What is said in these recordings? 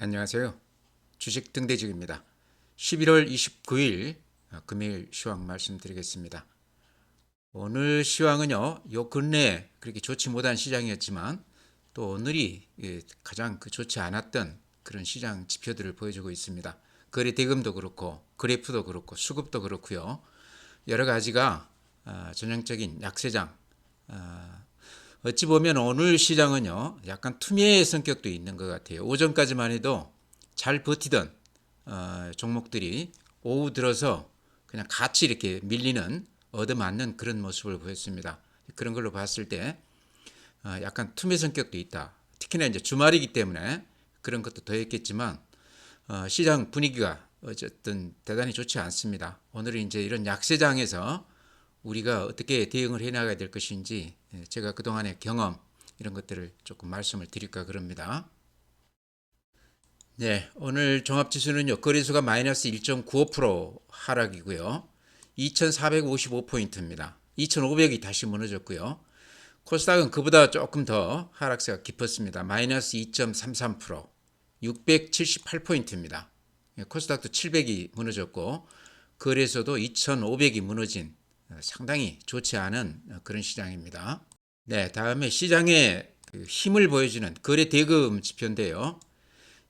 안녕하세요. 주식 등대직입니다. 11월 29일 금요일 시황 말씀드리겠습니다. 오늘 시황은요, 요 근래 그렇게 좋지 못한 시장이었지만 또 오늘이 가장 좋지 않았던 그런 시장 지표들을 보여주고 있습니다. 거래 대금도 그렇고 그래프도 그렇고 수급도 그렇고요. 여러 가지가 전형적인 약세장. 어찌 보면 오늘 시장은요, 약간 투매의 성격도 있는 것 같아요. 오전까지만 해도 잘 버티던 종목들이 오후 들어서 그냥 같이 이렇게 밀리는 얻어맞는 그런 모습을 보였습니다. 그런 걸로 봤을 때 약간 투매 성격도 있다. 특히나 이제 주말이기 때문에 그런 것도 더했겠지만 시장 분위기가 어쨌든 대단히 좋지 않습니다. 오늘은 이제 이런 약세장에서 우리가 어떻게 대응을 해나가야 될 것인지 제가 그동안의 경험 이런 것들을 조금 말씀을 드릴까 그럽니다. 네, 오늘 종합지수는요, 거래소가 마이너스 1.95% 하락이고요. 2,455포인트입니다. 2,500이 다시 무너졌고요. 코스닥은 그보다 조금 더 하락세가 깊었습니다. 마이너스 2.33%, 678포인트입니다. 코스닥도 700이 무너졌고, 거래소도 2,500이 무너진 상당히 좋지 않은 그런 시장입니다. 네, 다음에 시장의 힘을 보여주는 거래 대금 지표인데요.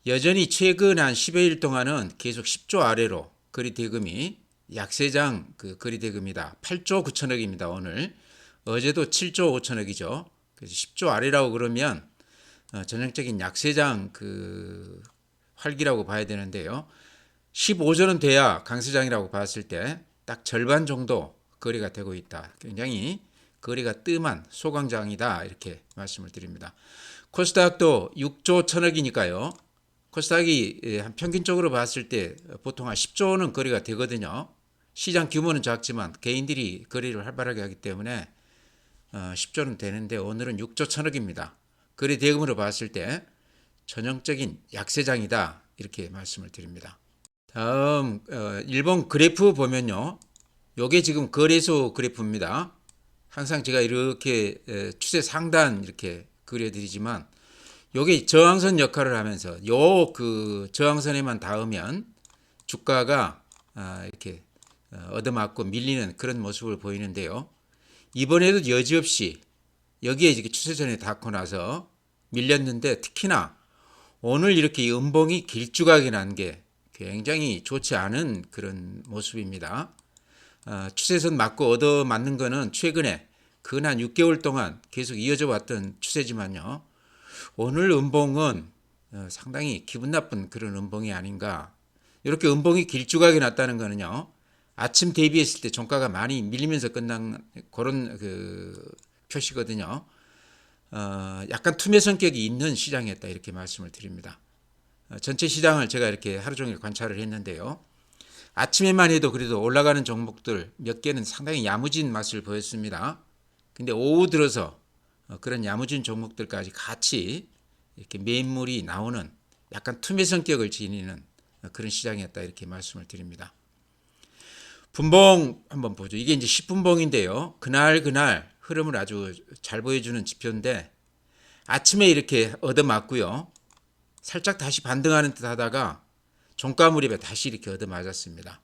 여전히 최근 한 10여일 동안은 계속 10조 아래로 거래 대금이 약세장 거래 대금이다. 8조 9천억입니다. 오늘 어제도 7조 5천억이죠. 그래서 10조 아래라고 그러면 전형적인 약세장 활기라고 봐야 되는데요. 15조는 돼야 강세장이라고 봤을 때 딱 절반 정도 거래가 되고 있다. 굉장히 거래가 뜸한 소강장이다. 이렇게 말씀을 드립니다. 코스닥도 6조 천억이니까요. 코스닥이 한 평균적으로 봤을 때 보통 한 10조는 거래가 되거든요. 시장 규모는 작지만 개인들이 거래를 활발하게 하기 때문에 10조는 되는데 오늘은 6조 천억입니다. 거래 대금으로 봤을 때 전형적인 약세장이다. 이렇게 말씀을 드립니다. 다음 일본 그래프 보면요. 요게 지금 거래소 그래프입니다. 항상 제가 이렇게 추세 상단 이렇게 그려드리지만 요게 저항선 역할을 하면서 요 저항선에만 닿으면 주가가 이렇게 얻어맞고 밀리는 그런 모습을 보이는데요. 이번에도 여지없이 여기에 이렇게 추세선에 닿고 나서 밀렸는데 특히나 오늘 이렇게 음봉이 길쭉하게 난 게 굉장히 좋지 않은 그런 모습입니다. 추세선 맞고 얻어맞는 거는 최근에 근 한 6개월 동안 계속 이어져 왔던 추세지만요. 오늘 음봉은 상당히 기분 나쁜 그런 음봉이 아닌가. 이렇게 음봉이 길쭉하게 났다는 거는요. 아침 대비했을 때 종가가 많이 밀리면서 끝난 그런 표시거든요. 약간 투매 성격이 있는 시장이었다 이렇게 말씀을 드립니다. 전체 시장을 제가 이렇게 하루 종일 관찰을 했는데요. 아침에만 해도 그래도 올라가는 종목들 몇 개는 상당히 야무진 맛을 보였습니다. 근데 오후 들어서 그런 야무진 종목들까지 같이 이렇게 매물이 나오는 약간 투매 성격을 지니는 그런 시장이었다 이렇게 말씀을 드립니다. 분봉 한번 보죠. 이게 이제 10분봉인데요. 그날 흐름을 아주 잘 보여주는 지표인데 아침에 이렇게 얻어맞고요. 살짝 다시 반등하는 듯 하다가 종가 무렵에 다시 이렇게 얻어맞았습니다.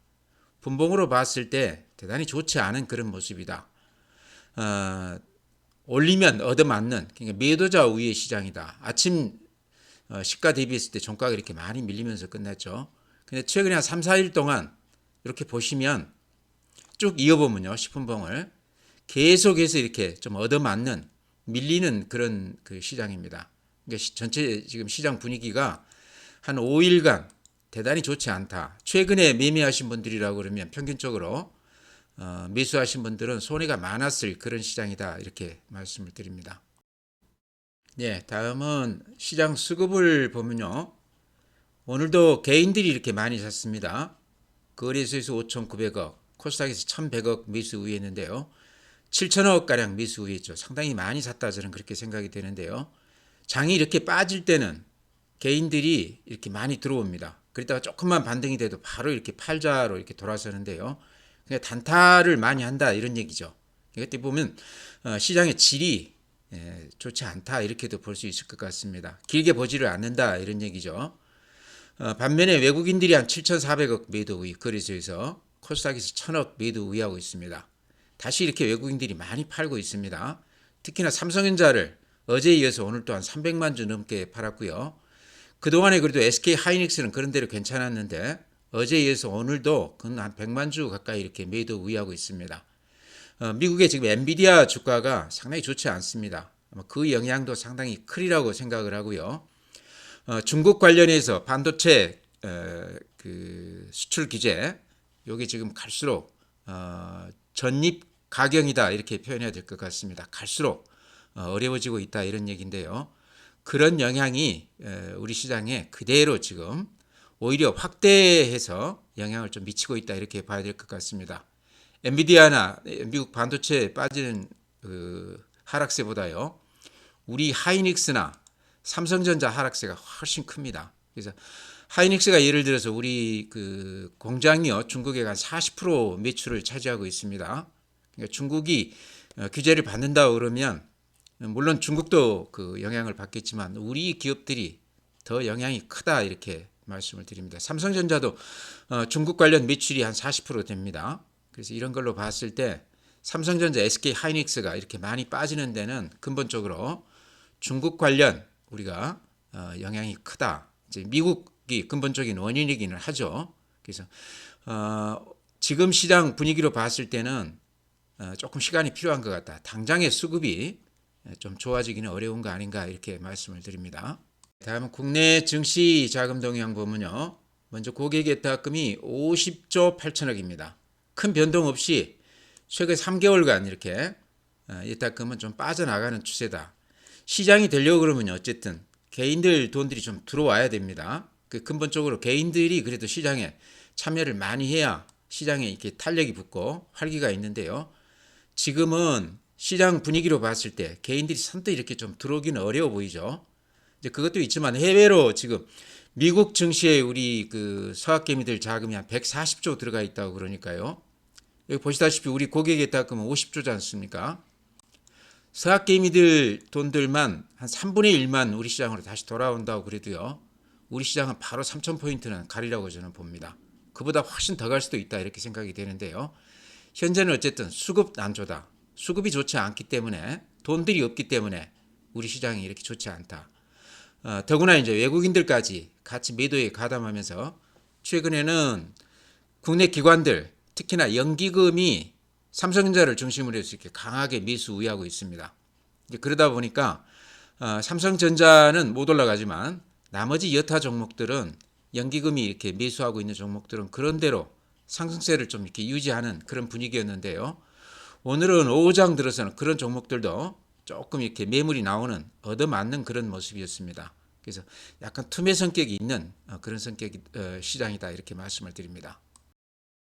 분봉으로 봤을 때 대단히 좋지 않은 그런 모습이다. 올리면 얻어맞는 그러니까 매도자 우위의 시장이다. 아침 시가 대비했을 때 종가가 이렇게 많이 밀리면서 끝났죠. 근데 최근에 한 3, 4일 동안 이렇게 보시면 쭉 이어보면요. 10분봉을 계속해서 이렇게 좀 얻어맞는 밀리는 그런 시장입니다. 그러니까 전체 지금 시장 분위기가 한 5일간 대단히 좋지 않다. 최근에 매매하신 분들이라고 그러면 평균적으로 매수하신 분들은 손해가 많았을 그런 시장이다. 이렇게 말씀을 드립니다. 네, 다음은 시장 수급을 보면요. 오늘도 개인들이 이렇게 많이 샀습니다. 거래소에서 5,900억, 코스닥에서 1,100억 매수 우위했는데요. 7천억 가량 매수 우위했죠. 상당히 많이 샀다 저는 그렇게 생각이 되는데요. 장이 이렇게 빠질 때는 개인들이 이렇게 많이 들어옵니다. 그러다가 조금만 반등이 돼도 바로 이렇게 팔자로 이렇게 돌아서는데요. 그냥 단타를 많이 한다 이런 얘기죠. 이것도 보면 시장의 질이 좋지 않다 이렇게도 볼 수 있을 것 같습니다. 길게 보지를 않는다 이런 얘기죠. 반면에 외국인들이 한 7,400억 매도 우위 거래소에서 코스닥에서 1,000억 매도 우위하고 있습니다. 다시 이렇게 외국인들이 많이 팔고 있습니다. 특히나 삼성전자를 어제에 이어서 오늘 또한 300만 주 넘게 팔았고요. 그동안에 그래도 SK 하이닉스는 그런 대로 괜찮았는데 어제에 이어서 오늘도 한 100만 주 가까이 이렇게 매도 우위하고 있습니다. 미국의 지금 엔비디아 주가가 상당히 좋지 않습니다. 그 영향도 상당히 크리라고 생각을 하고요. 중국 관련해서 반도체 그 수출 규제 요게 지금 갈수록 전입 가경이다 이렇게 표현해야 될 것 같습니다. 갈수록 어려워지고 있다 이런 얘기인데요. 그런 영향이 우리 시장에 그대로 지금 오히려 확대해서 영향을 좀 미치고 있다 이렇게 봐야 될 것 같습니다. 엔비디아나 미국 반도체에 빠지는 그 하락세보다요. 우리 하이닉스나 삼성전자 하락세가 훨씬 큽니다. 그래서 하이닉스가 예를 들어서 우리 그 공장이요 중국에 한 40% 매출을 차지하고 있습니다. 그러니까 중국이 규제를 받는다 그러면 물론 중국도 그 영향을 받겠지만 우리 기업들이 더 영향이 크다 이렇게 말씀을 드립니다. 삼성전자도 중국 관련 매출이 한 40% 됩니다. 그래서 이런 걸로 봤을 때 삼성전자, SK 하이닉스가 이렇게 많이 빠지는 데는 근본적으로 중국 관련 우리가 영향이 크다. 이제 미국이 근본적인 원인이기는 하죠. 그래서 지금 시장 분위기로 봤을 때는 조금 시간이 필요한 것 같다. 당장의 수급이 좀 좋아지기는 어려운 거 아닌가 이렇게 말씀을 드립니다. 다음은 국내 증시 자금 동향 보면요. 먼저 고객 예탁금이 50조 8천억입니다. 큰 변동 없이 최근 3개월간 이렇게 예탁금은 좀 빠져나가는 추세다. 시장이 되려고 그러면 어쨌든 개인들 돈들이 좀 들어와야 됩니다. 그 근본적으로 개인들이 그래도 시장에 참여를 많이 해야 시장에 이렇게 탄력이 붙고 활기가 있는데요. 지금은 시장 분위기로 봤을 때 개인들이 선뜻 이렇게 좀 들어오기는 어려워 보이죠. 이제 그것도 있지만 해외로 지금 미국 증시에 우리 그 서학개미들 자금이 한 140조 들어가 있다고 그러니까요. 여기 보시다시피 우리 고객 예탁금은 50조지 않습니까? 서학개미들 돈들만 한 3분의 1만 우리 시장으로 다시 돌아온다고 그래도요. 우리 시장은 바로 3,000포인트는 가리라고 저는 봅니다. 그보다 훨씬 더 갈 수도 있다 이렇게 생각이 되는데요. 현재는 어쨌든 수급 난조다. 수급이 좋지 않기 때문에 돈들이 없기 때문에 우리 시장이 이렇게 좋지 않다. 더구나 이제 외국인들까지 같이 매도에 가담하면서 최근에는 국내 기관들 특히나 연기금이 삼성전자를 중심으로 해서 이렇게 강하게 매수 우위하고 있습니다. 그러다 보니까 삼성전자는 못 올라가지만 나머지 여타 종목들은 연기금이 이렇게 매수하고 있는 종목들은 그런대로 상승세를 좀 이렇게 유지하는 그런 분위기였는데요. 오늘은 오후장 들어서는 그런 종목들도 조금 이렇게 매물이 나오는 얻어맞는 그런 모습이었습니다. 그래서 약간 투매 성격이 있는 그런 성격이 시장이다 이렇게 말씀을 드립니다.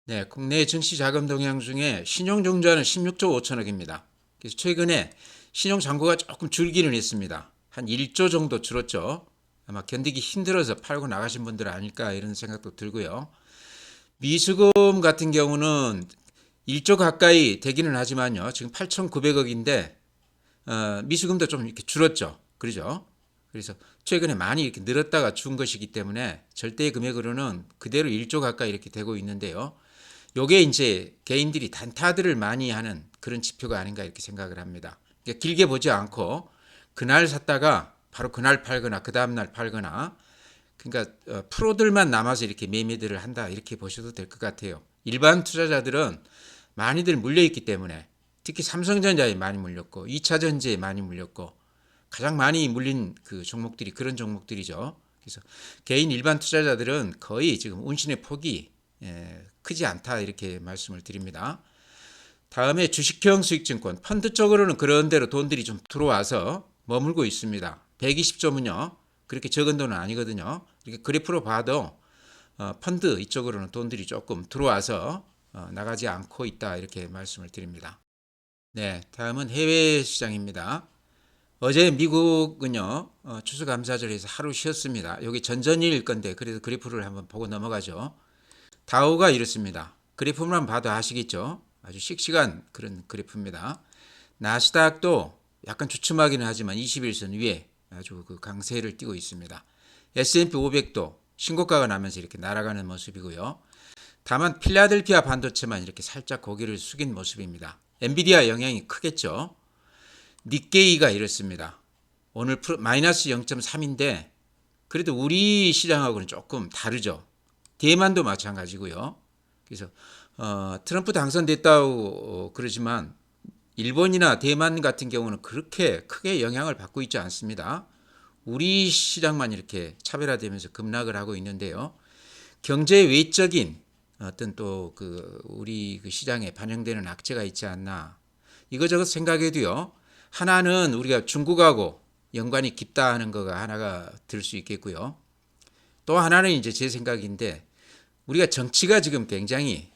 네, 국내 증시 자금 동향 중에 신용종자는 16조 5천억입니다. 그래서 최근에 신용 잔고가 조금 줄기는 했습니다. 한 1조 정도 줄었죠. 아마 견디기 힘들어서 팔고 나가신 분들 아닐까 이런 생각도 들고요. 미수금 같은 경우는 1조 가까이 되기는 하지만요. 지금 8,900억인데 미수금도 좀 이렇게 줄었죠. 그러죠? 그래서 최근에 많이 이렇게 늘었다가 준 것이기 때문에 절대 금액으로는 그대로 1조 가까이 이렇게 되고 있는데요. 요게 이제 개인들이 단타들을 많이 하는 그런 지표가 아닌가 이렇게 생각을 합니다. 그러니까 길게 보지 않고 그날 샀다가 바로 그날 팔거나 그 다음날 팔거나 그러니까 프로들만 남아서 이렇게 매매들을 한다 이렇게 보셔도 될 것 같아요. 일반 투자자들은 많이들 물려있기 때문에 특히 삼성전자에 많이 물렸고 2차전지에 많이 물렸고 가장 많이 물린 그 종목들이 그런 종목들이죠. 그래서 개인 일반 투자자들은 거의 지금 운신의 폭이 크지 않다 이렇게 말씀을 드립니다. 다음에 주식형 수익증권 펀드 쪽으로는 그런 대로 돈들이 좀 들어와서 머물고 있습니다. 120조면요 그렇게 적은 돈은 아니거든요. 이렇게 그래프로 봐도 펀드 이쪽으로는 돈들이 조금 들어와서 나가지 않고 있다 이렇게 말씀을 드립니다. 네, 다음은 해외 시장입니다. 어제 미국은요 추수감사절에서 하루 쉬었습니다. 여기 전전일 건데 그래도 그래프를 한번 보고 넘어가죠. 다우가 이렇습니다. 그래프만 봐도 아시겠죠? 아주 씩씩한 그런 그래프입니다. 나스닥도 약간 주춤하기는 하지만 21선 위에 아주 그 강세를 띠고 있습니다. S&P 500도 신고가가 나면서 이렇게 날아가는 모습이고요. 다만 필라델피아 반도체만 이렇게 살짝 고개를 숙인 모습입니다. 엔비디아 영향이 크겠죠. 니케이가 이렇습니다. 오늘 마이너스 0.3인데 그래도 우리 시장하고는 조금 다르죠. 대만도 마찬가지고요. 그래서 트럼프 당선됐다고 그러지만 일본이나 대만 같은 경우는 그렇게 크게 영향을 받고 있지 않습니다. 우리 시장만 이렇게 차별화되면서 급락을 하고 있는데요. 경제 외적인 어떤 또 그 우리 그 시장에 반영되는 악재가 있지 않나 이거저것 생각해도요. 하나는 우리가 중국하고 연관이 깊다 하는 거가 하나가 들 수 있겠고요. 또 하나는 이제 제 생각인데 우리가 정치가 지금 굉장히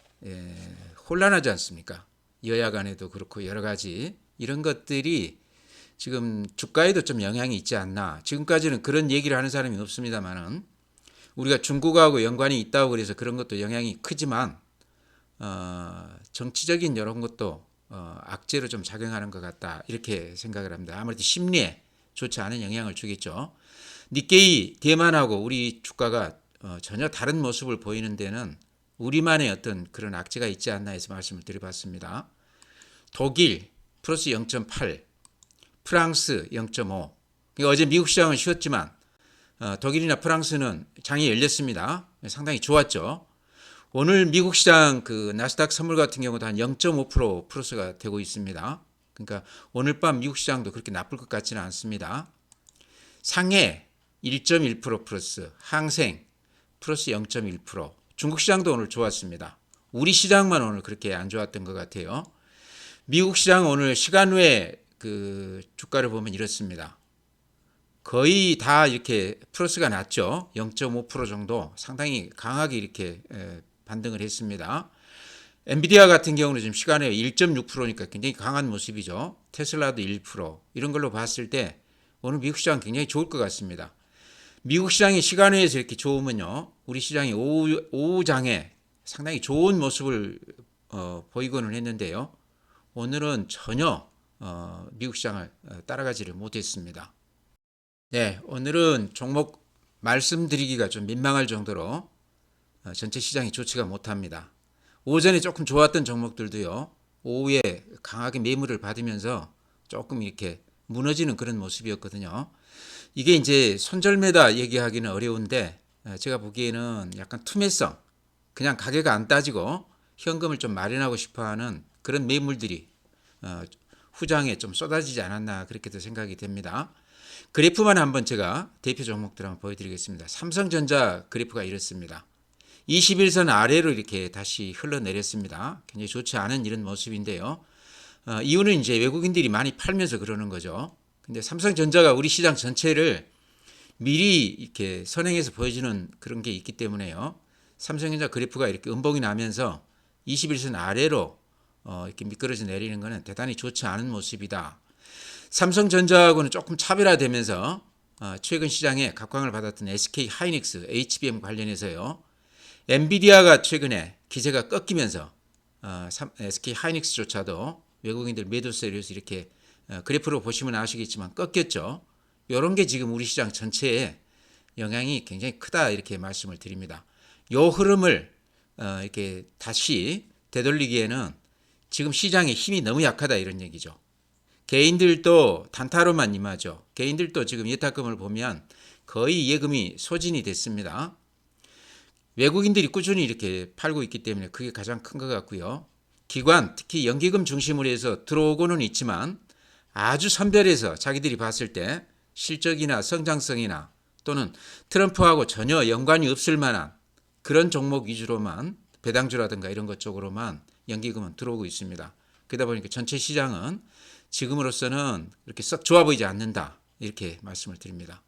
혼란하지 않습니까? 여야 간에도 그렇고 여러 가지 이런 것들이 지금 주가에도 좀 영향이 있지 않나. 지금까지는 그런 얘기를 하는 사람이 없습니다만은 우리가 중국하고 연관이 있다고 그래서 그런 것도 영향이 크지만 정치적인 이런 것도 악재로 좀 작용하는 것 같다 이렇게 생각을 합니다. 아무래도 심리에 좋지 않은 영향을 주겠죠. 니케이 대만하고 우리 주가가 전혀 다른 모습을 보이는 데는 우리만의 어떤 그런 악재가 있지 않나 해서 말씀을 드려봤습니다. 독일 플러스 0.8, 프랑스 0.5. 어제 미국 시장은 쉬었지만 독일이나 프랑스는 장이 열렸습니다. 상당히 좋았죠. 오늘 미국 시장 그 나스닥 선물 같은 경우도 한 0.5% 플러스가 되고 있습니다. 그러니까 오늘 밤 미국 시장도 그렇게 나쁠 것 같지는 않습니다. 상해 1.1% 플러스, 항생 플러스 0.1%. 중국 시장도 오늘 좋았습니다. 우리 시장만 오늘 그렇게 안 좋았던 것 같아요. 미국 시장 오늘 시간 외 그 주가를 보면 이렇습니다. 거의 다 이렇게 플러스가 났죠. 0.5% 정도 상당히 강하게 이렇게 반등을 했습니다. 엔비디아 같은 경우는 지금 시간에 1.6%니까 굉장히 강한 모습이죠. 테슬라도 1% 이런 걸로 봤을 때 오늘 미국 시장 굉장히 좋을 것 같습니다. 미국 시장이 시간외에서 이렇게 좋으면요. 우리 시장이 오후장에 상당히 좋은 모습을 보이고는 했는데요. 오늘은 전혀 미국 시장을 따라가지를 못했습니다. 네, 오늘은 종목 말씀드리기가 좀 민망할 정도로 전체 시장이 좋지가 못합니다. 오전에 조금 좋았던 종목들도요. 오후에 강하게 매물을 받으면서 조금 이렇게 무너지는 그런 모습이었거든요. 이게 이제 손절매다 얘기하기는 어려운데 제가 보기에는 약간 투매성, 그냥 가격 안 따지고 현금을 좀 마련하고 싶어하는 그런 매물들이 후장에 좀 쏟아지지 않았나 그렇게도 생각이 됩니다. 그래프만 한번 제가 대표 종목들 한번 보여드리겠습니다. 삼성전자 그래프가 이렇습니다. 21선 아래로 이렇게 다시 흘러내렸습니다. 굉장히 좋지 않은 이런 모습인데요. 이유는 이제 외국인들이 많이 팔면서 그러는 거죠. 근데 삼성전자가 우리 시장 전체를 미리 이렇게 선행해서 보여주는 그런 게 있기 때문에요. 삼성전자 그래프가 이렇게 음봉이 나면서 21선 아래로 이렇게 미끄러져 내리는 것은 대단히 좋지 않은 모습이다. 삼성전자하고는 조금 차별화되면서 최근 시장에 각광을 받았던 SK 하이닉스, HBM 관련해서요. 엔비디아가 최근에 기세가 꺾이면서 SK 하이닉스조차도 외국인들 매도 세력에서 이렇게 그래프로 보시면 아시겠지만 꺾였죠. 이런 게 지금 우리 시장 전체에 영향이 굉장히 크다 이렇게 말씀을 드립니다. 이 흐름을 이렇게 다시 되돌리기에는 지금 시장의 힘이 너무 약하다 이런 얘기죠. 개인들도 단타로만 임하죠. 개인들도 지금 예탁금을 보면 거의 예금이 소진이 됐습니다. 외국인들이 꾸준히 이렇게 팔고 있기 때문에 그게 가장 큰 것 같고요. 기관, 특히 연기금 중심으로 해서 들어오고는 있지만 아주 선별해서 자기들이 봤을 때 실적이나 성장성이나 또는 트럼프하고 전혀 연관이 없을 만한 그런 종목 위주로만 배당주라든가 이런 것 쪽으로만 연기금은 들어오고 있습니다. 그러다 보니까 전체 시장은 지금으로서는 이렇게 썩 좋아 보이지 않는다 이렇게 말씀을 드립니다.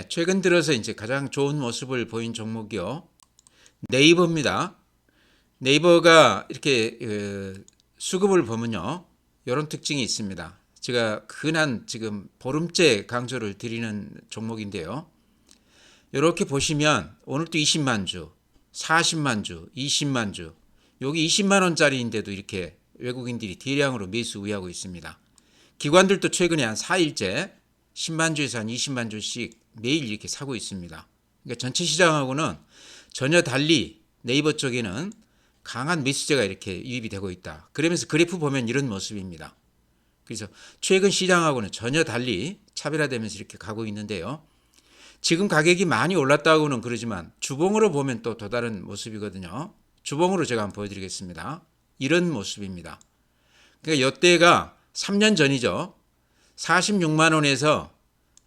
최근 들어서 이제 가장 좋은 모습을 보인 종목이요. 네이버입니다. 네이버가 이렇게 수급을 보면요. 이런 특징이 있습니다. 제가 근한 지금 보름째 강조를 드리는 종목인데요. 이렇게 보시면 오늘도 20만 주, 40만 주, 20만 주, 여기 20만 원짜리인데도 이렇게 외국인들이 대량으로 매수 우회하고 있습니다. 기관들도 최근에 한 4일째 10만 주에서 한 20만 주씩 매일 이렇게 사고 있습니다. 그러니까 전체 시장하고는 전혀 달리 네이버 쪽에는 강한 매수세가 이렇게 유입이 되고 있다. 그러면서 그래프 보면 이런 모습입니다. 그래서 최근 시장하고는 전혀 달리 차별화되면서 이렇게 가고 있는데요. 지금 가격이 많이 올랐다고는 그러지만 주봉으로 보면 또 다른 모습이거든요. 주봉으로 제가 한번 보여드리겠습니다. 이런 모습입니다. 그러니까 이때가 3년 전이죠. 46만 원에서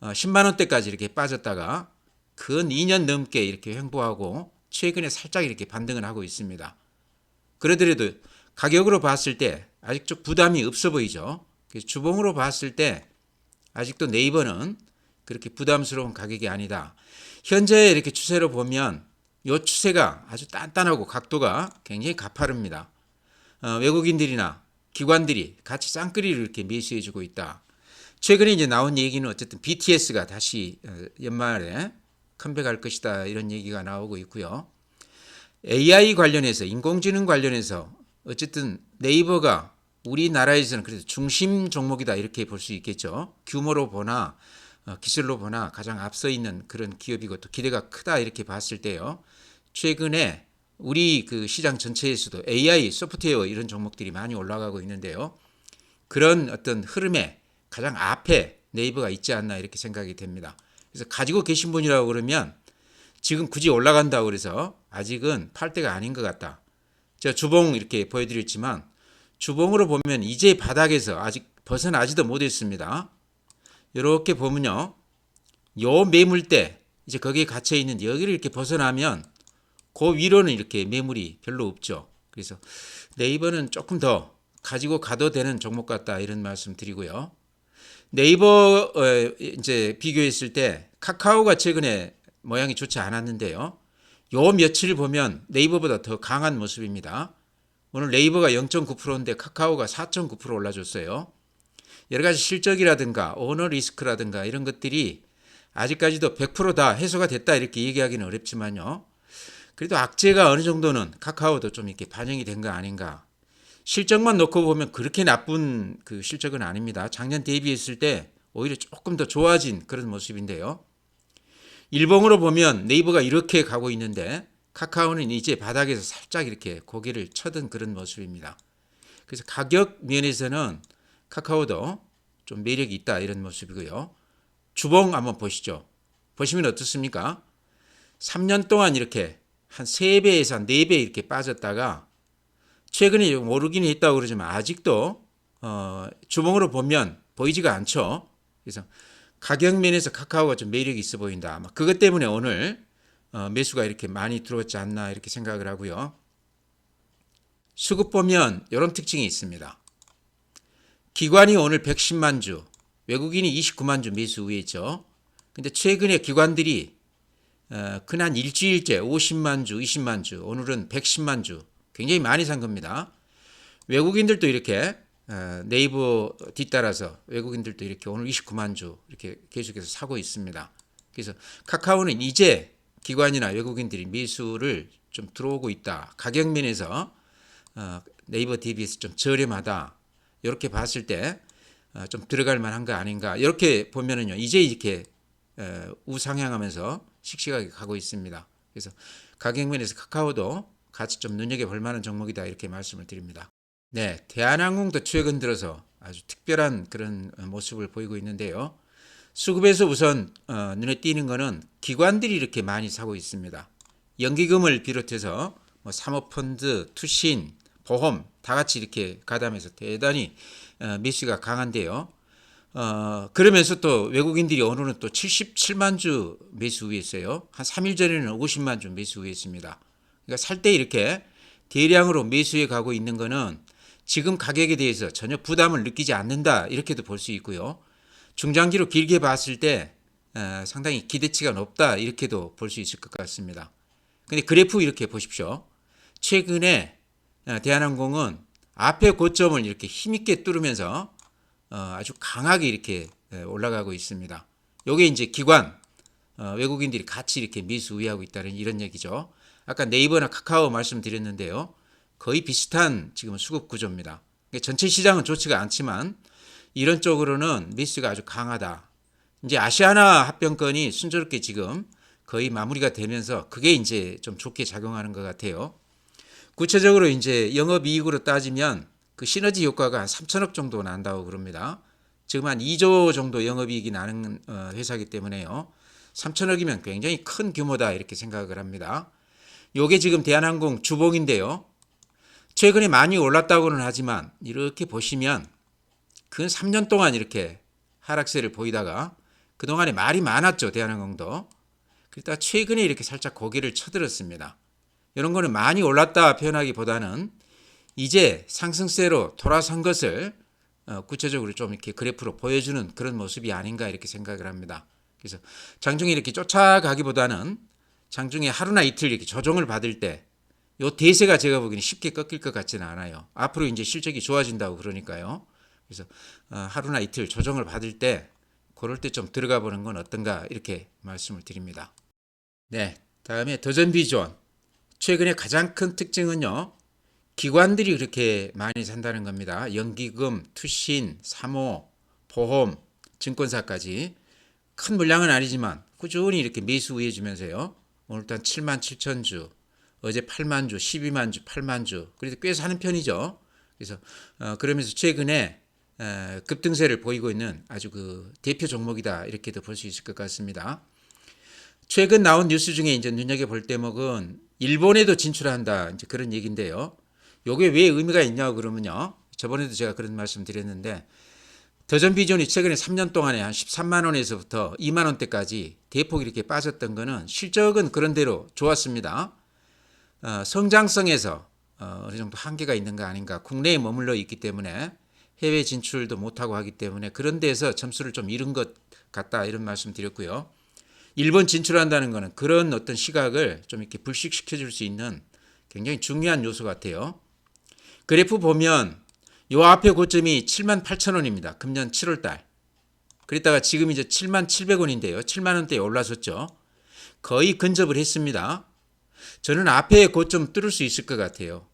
10만 원대까지 이렇게 빠졌다가 근 2년 넘게 이렇게 횡보하고 최근에 살짝 이렇게 반등을 하고 있습니다. 그러더라도 가격으로 봤을 때 아직 좀 부담이 없어 보이죠. 그래서 주봉으로 봤을 때 아직도 네이버는 그렇게 부담스러운 가격이 아니다. 현재 이렇게 추세로 보면 이 추세가 아주 단단하고 각도가 굉장히 가파릅니다. 외국인들이나 기관들이 같이 쌍끌이를 이렇게 매수해주고 있다. 최근에 이제 나온 얘기는 어쨌든 BTS가 다시 연말에 컴백할 것이다 이런 얘기가 나오고 있고요. AI 관련해서 인공지능 관련해서 어쨌든 네이버가 우리나라에서는 그래도 중심 종목이다 이렇게 볼 수 있겠죠. 규모로 보나 기술로 보나 가장 앞서 있는 그런 기업이고 또 기대가 크다 이렇게 봤을 때요. 최근에 우리 그 시장 전체에서도 AI 소프트웨어 이런 종목들이 많이 올라가고 있는데요. 그런 어떤 흐름에 가장 앞에 네이버가 있지 않나 이렇게 생각이 됩니다. 그래서 가지고 계신 분이라고 그러면 지금 굳이 올라간다고 그래서 아직은 팔 때가 아닌 것 같다. 제가 주봉 이렇게 보여드렸지만 주봉으로 보면 이제 바닥에서 아직 벗어나지도 못했습니다. 이렇게 보면요. 요 매물대 이제 거기에 갇혀 있는 여기를 이렇게 벗어나면 그 위로는 이렇게 매물이 별로 없죠. 그래서 네이버는 조금 더 가지고 가도 되는 종목 같다 이런 말씀 드리고요. 네이버 이제 비교했을 때 카카오가 최근에 모양이 좋지 않았는데요. 요 며칠 보면 네이버보다 더 강한 모습입니다. 오늘 네이버가 0.9%인데 카카오가 4.9% 올라줬어요. 여러 가지 실적이라든가 오너 리스크라든가 이런 것들이 아직까지도 100%다 해소가 됐다 이렇게 얘기하기는 어렵지만요. 그래도 악재가 어느 정도는 카카오도 좀 이렇게 반영이 된 거 아닌가. 실적만 놓고 보면 그렇게 나쁜 그 실적은 아닙니다. 작년 대비했을 때 오히려 조금 더 좋아진 그런 모습인데요. 일봉으로 보면 네이버가 이렇게 가고 있는데 카카오는 이제 바닥에서 살짝 이렇게 고개를 쳐든 그런 모습입니다. 그래서 가격 면에서는 카카오도 좀 매력이 있다 이런 모습이고요. 주봉 한번 보시죠. 보시면 어떻습니까? 3년 동안 이렇게 한 3배에서 한 4배 이렇게 빠졌다가 최근에 오르긴 했다고 그러지만 아직도 주봉으로 보면 보이지가 않죠. 그래서 가격 면에서 카카오가 좀 매력이 있어 보인다. 아마 그것 때문에 오늘 매수가 이렇게 많이 들어왔지 않나 이렇게 생각을 하고요. 수급 보면 이런 특징이 있습니다. 기관이 오늘 110만 주, 외국인이 29만 주 매수 우회했죠. 근데 최근에 기관들이 그한 일주일째 50만 주, 20만 주, 오늘은 110만 주 굉장히 많이 산 겁니다. 외국인들도 이렇게 네이버 뒤따라서 외국인들도 이렇게 오늘 29만 주 이렇게 계속해서 사고 있습니다. 그래서 카카오는 이제 기관이나 외국인들이 매수를 좀 들어오고 있다. 가격 면에서 네이버 대비해서 좀 저렴하다. 이렇게 봤을 때 좀 들어갈 만한 거 아닌가. 이렇게 보면은요. 이제 이렇게 우상향하면서 씩씩하게 가고 있습니다. 그래서 가격 면에서 카카오도 같이 좀 눈여겨볼 만한 종목이다. 이렇게 말씀을 드립니다. 네, 대한항공도 최근 들어서 아주 특별한 그런 모습을 보이고 있는데요. 수급에서 우선 눈에 띄는 거는 기관들이 이렇게 많이 사고 있습니다. 연기금을 비롯해서 뭐 사모펀드, 투신, 보험 다 같이 이렇게 가담해서 대단히 매수가 강한데요. 그러면서 또 외국인들이 오늘은 또 77만 주 매수 우회했어요. 한 3일 전에는 50만 주 매수 우회했습니다. 그러니까 살 때 이렇게 대량으로 매수해 가고 있는 거는 지금 가격에 대해서 전혀 부담을 느끼지 않는다 이렇게도 볼 수 있고요. 중장기로 길게 봤을 때 상당히 기대치가 높다 이렇게도 볼 수 있을 것 같습니다. 근데 그래프 이렇게 보십시오. 최근에 대한항공은 앞에 고점을 이렇게 힘있게 뚫으면서 아주 강하게 이렇게 올라가고 있습니다. 요게 이제 기관 외국인들이 같이 이렇게 매수 우회하고 있다는 이런 얘기죠. 아까 네이버나 카카오 말씀드렸는데요. 거의 비슷한 지금 수급 구조입니다. 전체 시장은 좋지가 않지만 이런 쪽으로는 매수가 아주 강하다. 이제 아시아나 합병권이 순조롭게 지금 거의 마무리가 되면서 그게 이제 좀 좋게 작용하는 것 같아요. 구체적으로 이제 영업이익으로 따지면 그 시너지 효과가 한 3천억 정도 난다고 그럽니다. 지금 한 2조 정도 영업이익이 나는 회사이기 때문에요. 3천억이면 굉장히 큰 규모다 이렇게 생각을 합니다. 요게 지금 대한항공 주봉인데요. 최근에 많이 올랐다고는 하지만 이렇게 보시면 근 3년 동안 이렇게 하락세를 보이다가 그동안에 말이 많았죠. 대한항공도. 그러다 최근에 이렇게 살짝 고개를 쳐들었습니다. 이런 거는 많이 올랐다 표현하기보다는 이제 상승세로 돌아선 것을 구체적으로 좀 이렇게 그래프로 보여주는 그런 모습이 아닌가 이렇게 생각을 합니다. 그래서 장중에 이렇게 쫓아가기보다는 장중에 하루나 이틀 이렇게 조정을 받을 때 요 대세가 제가 보기에는 쉽게 꺾일 것 같지는 않아요. 앞으로 이제 실적이 좋아진다고 그러니까요. 그래서 하루나 이틀 조정을 받을 때 그럴 때 좀 들어가 보는 건 어떤가 이렇게 말씀을 드립니다. 네, 다음에 더전비존. 최근에 가장 큰 특징은요. 기관들이 그렇게 많이 산다는 겁니다. 연기금, 투신, 사모, 보험, 증권사까지 큰 물량은 아니지만 꾸준히 이렇게 매수 우회해주면서요. 오늘 일단 7만 7천 주, 어제 8만 주, 12만 주, 8만 주. 그래도 꽤 사는 편이죠. 그래서 그러면서 최근에 급등세를 보이고 있는 아주 그 대표 종목이다 이렇게도 볼 수 있을 것 같습니다. 최근 나온 뉴스 중에 이제 눈여겨볼 대목은 일본에도 진출한다 이제 그런 얘기인데요. 요게 왜 의미가 있냐고 그러면요. 저번에도 제가 그런 말씀 드렸는데 더전비전이 최근에 3년 동안에 한 13만 원에서부터 2만 원대까지 대폭 이렇게 빠졌던 거는 실적은 그런대로 좋았습니다. 성장성에서 어느 정도 한계가 있는 거 아닌가. 국내에 머물러 있기 때문에 해외 진출도 못하고 하기 때문에 그런 데서 점수를 좀 잃은 것 같다 이런 말씀 드렸고요. 일본 진출한다는 것은 그런 어떤 시각을 좀 이렇게 불식시켜 줄 수 있는 굉장히 중요한 요소 같아요. 그래프 보면 요 앞에 고점이 7만 8천 원입니다. 금년 7월 달. 그랬다가 지금 이제 7만 700원인데요. 7만 원대에 올라섰죠. 거의 근접을 했습니다. 저는 앞에 고점 뚫을 수 있을 것 같아요.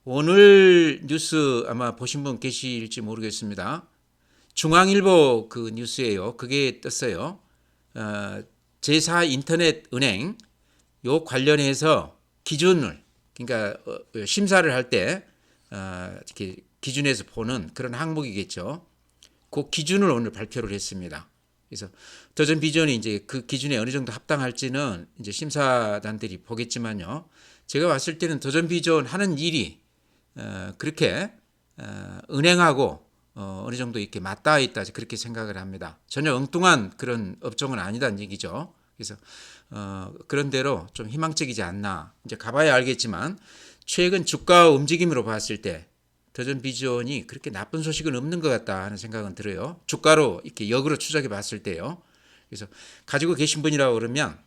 오늘 뉴스 아마 보신 분 계실지 모르겠습니다. 중앙일보 그 뉴스예요. 그게 떴어요. 제4 인터넷 은행 요 관련해서 기준을 그러니까 심사를 할 때 이렇게 기준에서 보는 그런 항목이겠죠. 그 기준을 오늘 발표를 했습니다. 그래서 더전 비전이 이제 그 기준에 어느 정도 합당할지는 이제 심사단들이 보겠지만요. 제가 봤을 때는 더전 비전 하는 일이 그렇게 은행하고 어느 정도 이렇게 맞닿아 있다 그렇게 생각을 합니다. 전혀 엉뚱한 그런 업종은 아니다는 얘기죠. 그래서 그런 대로 좀 희망적이지 않나. 이제 가봐야 알겠지만 최근 주가 움직임으로 봤을 때 더전 비전이 그렇게 나쁜 소식은 없는 것 같다 하는 생각은 들어요. 주가로 이렇게 역으로 추적해 봤을 때요. 그래서 가지고 계신 분이라고 그러면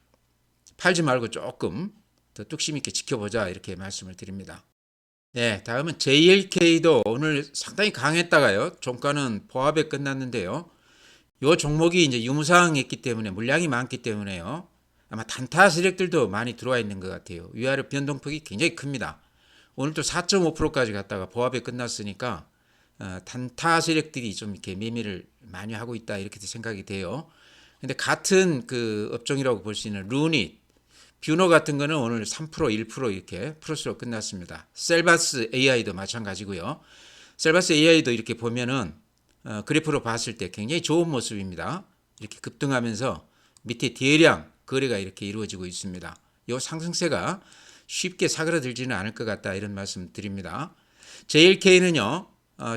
팔지 말고 조금 더 뚝심 있게 지켜보자 이렇게 말씀을 드립니다. 네, 다음은 JLK도 오늘 상당히 강했다가요. 종가는 보합에 끝났는데요. 요 종목이 이제 유무상했기 때문에 물량이 많기 때문에요. 아마 단타 세력들도 많이 들어와 있는 것 같아요. 위아래 변동폭이 굉장히 큽니다. 오늘도 4.5%까지 갔다가 보합에 끝났으니까 단타 세력들이 좀 이렇게 매매를 많이 하고 있다 이렇게 생각이 돼요. 근데 같은 그 업종이라고 볼 수 있는 루닛, 뷰노 같은 거는 오늘 3%, 1% 이렇게 플러스로 끝났습니다. 셀바스 AI도 마찬가지고요. 셀바스 AI도 이렇게 보면은 그래프로 봤을 때 굉장히 좋은 모습입니다. 이렇게 급등하면서 밑에 대량 거래가 이렇게 이루어지고 있습니다. 이 상승세가 쉽게 사그라들지는 않을 것 같다 이런 말씀 드립니다. JLK는요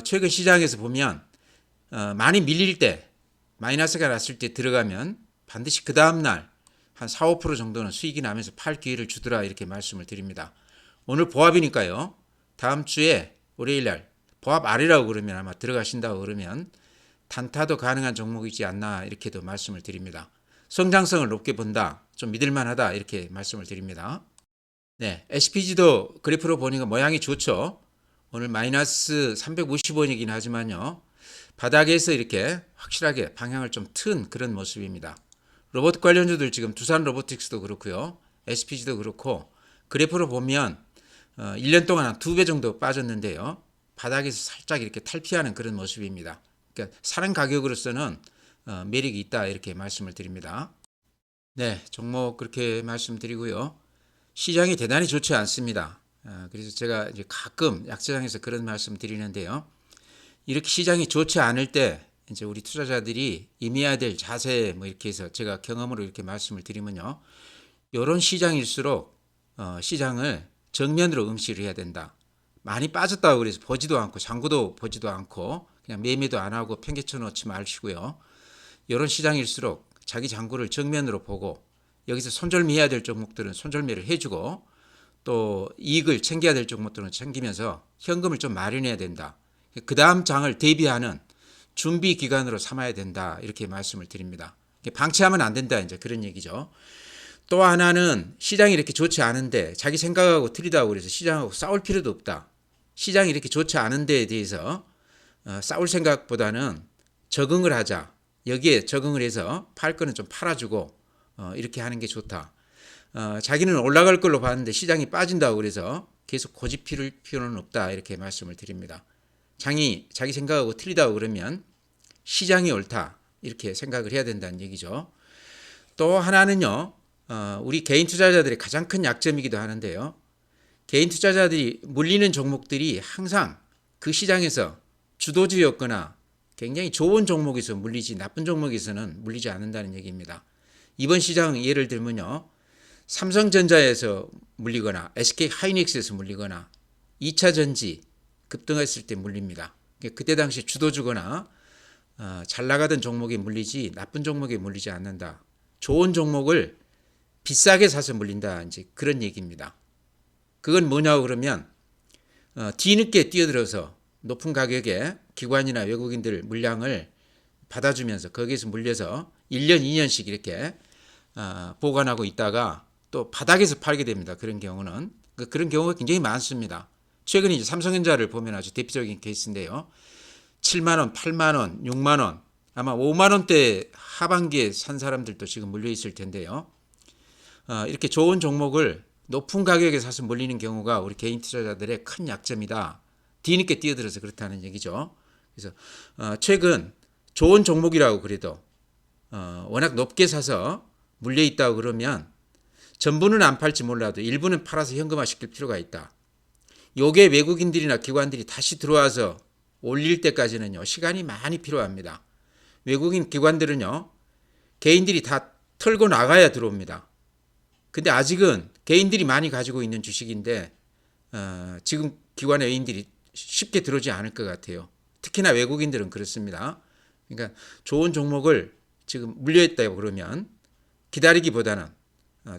최근 시장에서 보면 많이 밀릴 때 마이너스가 났을 때 들어가면 반드시 그 다음날 한 4, 5% 정도는 수익이 나면서 팔 기회를 주더라 이렇게 말씀을 드립니다. 오늘 보합이니까요. 다음 주에 월요일날 보합 아래라고 그러면 아마 들어가신다고 그러면 단타도 가능한 종목이지 않나 이렇게도 말씀을 드립니다. 성장성을 높게 본다. 좀 믿을만하다 이렇게 말씀을 드립니다. 네, SPG도 그래프로 보니까 모양이 좋죠. 오늘 마이너스 350원이긴 하지만요. 바닥에서 이렇게 확실하게 방향을 좀 튼 그런 모습입니다. 로봇 관련주들 지금 두산 로보틱스도 그렇고요. SPG도 그렇고 그래프로 보면 1년 동안 한 2배 정도 빠졌는데요. 바닥에서 살짝 이렇게 탈피하는 그런 모습입니다. 그러니까 사는 가격으로서는 매력이 있다 이렇게 말씀을 드립니다. 네, 종목 그렇게 말씀드리고요. 시장이 대단히 좋지 않습니다. 그래서 제가 이제 가끔 약세장에서 그런 말씀 드리는데요. 이렇게 시장이 좋지 않을 때 이제 우리 투자자들이 임해야 될 자세 뭐 이렇게 해서 제가 경험으로 이렇게 말씀을 드리면요. 이런 시장일수록 시장을 정면으로 응시를 해야 된다. 많이 빠졌다고 그래서 보지도 않고 장구도 보지도 않고 그냥 매매도 안 하고 팽개쳐 놓지 마시고요. 이런 시장일수록 자기 장구를 정면으로 보고 여기서 손절매해야 될 종목들은 손절매를 해주고 또 이익을 챙겨야 될 종목들은 챙기면서 현금을 좀 마련해야 된다. 그 다음 장을 대비하는 준비 기간으로 삼아야 된다. 이렇게 말씀을 드립니다. 방치하면 안 된다. 이제 그런 얘기죠. 또 하나는 시장이 이렇게 좋지 않은데 자기 생각하고 틀리다고 그래서 시장하고 싸울 필요도 없다. 시장이 이렇게 좋지 않은 데에 대해서 싸울 생각보다는 적응을 하자. 여기에 적응을 해서 팔 거는 좀 팔아주고 이렇게 하는 게 좋다. 자기는 올라갈 걸로 봤는데 시장이 빠진다고 그래서 계속 고집 피울 필요는 없다. 이렇게 말씀을 드립니다. 자기 생각하고 틀리다고 그러면 시장이 옳다. 이렇게 생각을 해야 된다는 얘기죠. 또 하나는요. 우리 개인 투자자들의 가장 큰 약점이기도 하는데요. 개인 투자자들이 물리는 종목들이 항상 그 시장에서 주도주였거나 굉장히 좋은 종목에서 물리지 나쁜 종목에서는 물리지 않는다는 얘기입니다. 이번 시장 예를 들면요. 삼성전자에서 물리거나 SK 하이닉스에서 물리거나 2차전지 급등했을 때 물립니다. 그때 당시 주도주거나 잘 나가던 종목에 물리지 나쁜 종목에 물리지 않는다. 좋은 종목을 비싸게 사서 물린다. 이제 그런 얘기입니다. 그건 뭐냐고 그러면 뒤늦게 뛰어들어서 높은 가격에 기관이나 외국인들 물량을 받아주면서 거기에서 물려서 1년, 2년씩 이렇게 보관하고 있다가 또 바닥에서 팔게 됩니다. 그런 경우는 그런 경우가 굉장히 많습니다. 최근에 이제 삼성전자를 보면 아주 대표적인 케이스인데요. 7만 원, 8만 원, 6만 원, 아마 5만 원대 하반기에 산 사람들도 지금 물려 있을 텐데요. 이렇게 좋은 종목을 높은 가격에 사서 몰리는 경우가 우리 개인 투자자들의 큰 약점이다. 뒤늦게 뛰어들어서 그렇다는 얘기죠. 그래서 최근 좋은 종목이라고 그래도 워낙 높게 사서 물려 있다고 그러면 전부는 안 팔지 몰라도 일부는 팔아서 현금화 시킬 필요가 있다. 요게 외국인들이나 기관들이 다시 들어와서 올릴 때까지는요 시간이 많이 필요합니다. 외국인 기관들은요 개인들이 다 털고 나가야 들어옵니다. 근데 아직은 개인들이 많이 가지고 있는 주식인데 지금 기관의 외인들이 쉽게 들어오지 않을 것 같아요. 특히나 외국인들은 그렇습니다. 그러니까 좋은 종목을 지금 물려있다고 그러면 기다리기보다는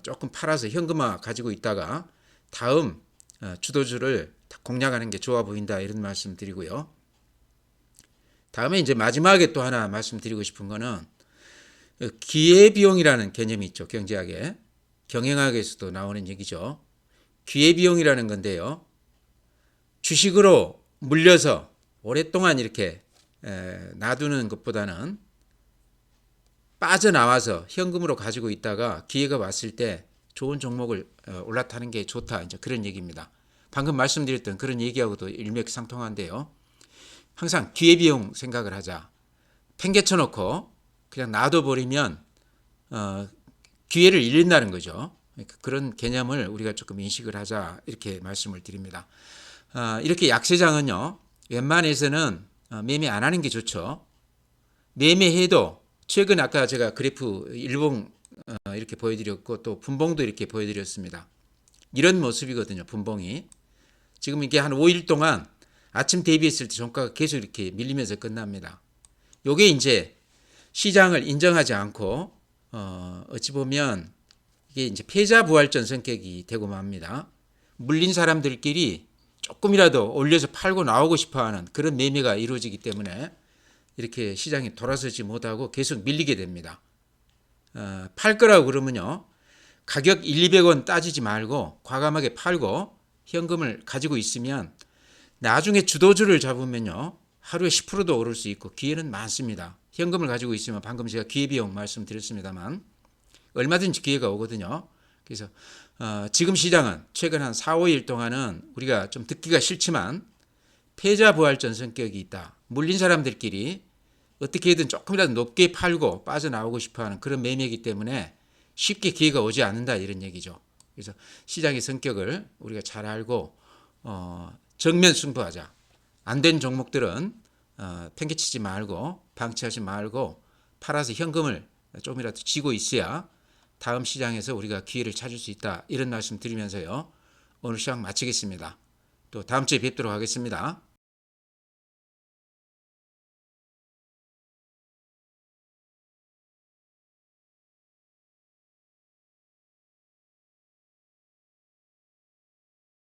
조금 팔아서 현금화 가지고 있다가 다음 주도주를 공략하는 게 좋아 보인다 이런 말씀 드리고요. 다음에 이제 마지막에 또 하나 말씀드리고 싶은 거는 기회비용이라는 개념이 있죠. 경제학에. 경영학에서도 나오는 얘기죠. 기회비용이라는 건데요. 주식으로 물려서 오랫동안 이렇게 놔두는 것보다는 빠져나와서 현금으로 가지고 있다가 기회가 왔을 때 좋은 종목을 올라타는 게 좋다. 이제 그런 얘기입니다. 방금 말씀드렸던 그런 얘기하고도 일맥상통한데요. 항상 기회비용 생각을 하자. 팽개쳐 놓고 그냥 놔둬버리면 기회를 잃는다는 거죠. 그런 개념을 우리가 조금 인식을 하자 이렇게 말씀을 드립니다. 이렇게 약세장은요. 웬만해서는 매매 안 하는 게 좋죠. 매매해도 최근 아까 제가 그래프 일봉 이렇게 보여드렸고 또 분봉도 이렇게 보여드렸습니다. 이런 모습이거든요. 분봉이. 지금 이게 한 5일 동안 아침 대비했을 때 종가가 계속 이렇게 밀리면서 끝납니다. 요게 이제 시장을 인정하지 않고 어찌 보면 이게 이제 패자부활전 성격이 되고 맙니다. 물린 사람들끼리 조금이라도 올려서 팔고 나오고 싶어하는 그런 매매가 이루어지기 때문에 이렇게 시장이 돌아서지 못하고 계속 밀리게 됩니다. 팔 거라고 그러면요. 가격 1, 200원 따지지 말고 과감하게 팔고 현금을 가지고 있으면 나중에 주도주를 잡으면요. 하루에 10%도 오를 수 있고 기회는 많습니다. 현금을 가지고 있으면 방금 제가 기회비용 말씀드렸습니다만 얼마든지 기회가 오거든요. 그래서 지금 시장은 최근 한 4, 5일 동안은 우리가 좀 듣기가 싫지만 패자부활전 성격이 있다. 물린 사람들끼리 어떻게든 조금이라도 높게 팔고 빠져나오고 싶어하는 그런 매매이기 때문에 쉽게 기회가 오지 않는다 이런 얘기죠. 그래서 시장의 성격을 우리가 잘 알고 정면 승부하자. 안 된 종목들은 팽개치지 말고 방치하지 말고 팔아서 현금을 조금이라도 쥐고 있어야 다음 시장에서 우리가 기회를 찾을 수 있다. 이런 말씀 드리면서요. 오늘 시장 마치겠습니다. 또 다음 주에 뵙도록 하겠습니다.